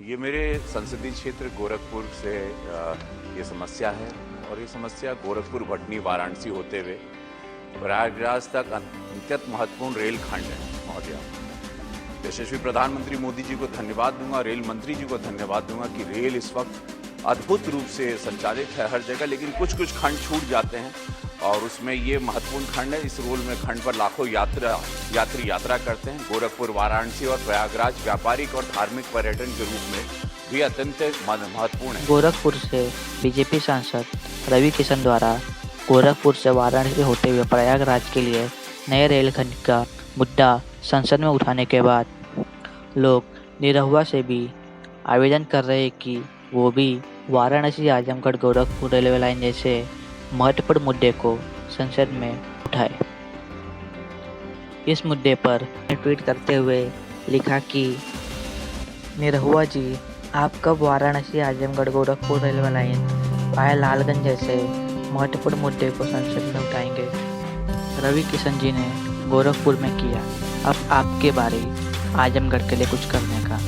ये मेरे संसदीय क्षेत्र गोरखपुर से ये समस्या है और ये समस्या गोरखपुर, भटनी, वाराणसी होते हुए प्रयागराज तक अत्यंत महत्वपूर्ण रेल खंड है महोदय। यशस्वी प्रधानमंत्री मोदी जी को धन्यवाद दूंगा, रेल मंत्री जी को धन्यवाद दूंगा कि रेल इस वक्त अद्भुत रूप से संचालित है हर जगह, लेकिन कुछ कुछ खंड छूट जाते हैं और उसमें ये महत्वपूर्ण खंड है। इस रोल में खंड पर लाखों यात्री यात्रा करते हैं। गोरखपुर, वाराणसी और प्रयागराज व्यापारिक और धार्मिक पर्यटन के रूप में भी अत्यंत महत्वपूर्ण है। गोरखपुर से बीजेपी सांसद रवि किशन द्वारा गोरखपुर से वाराणसी होते हुए प्रयागराज के लिए नए रेलखंड का मुद्दा संसद में उठाने के बाद लोग निरहुआ से भी आवेदन कर रहे हैं कि वो भी वाराणसी, आजमगढ़, गोरखपुर रेलवे लाइन जैसे महत्वपूर्ण मुद्दे को संसद में उठाए। इस मुद्दे पर ट्वीट करते हुए लिखा कि निरहुआ जी, आप कब Varanasi, Azamgarh, Gorakhpur railway line via Lalganj जैसे महत्वपूर्ण मुद्दे को संसद में उठाएंगे? रवि किशन जी ने गोरखपुर में किया, अब आपके बारी आजमगढ़ के लिए कुछ करने का।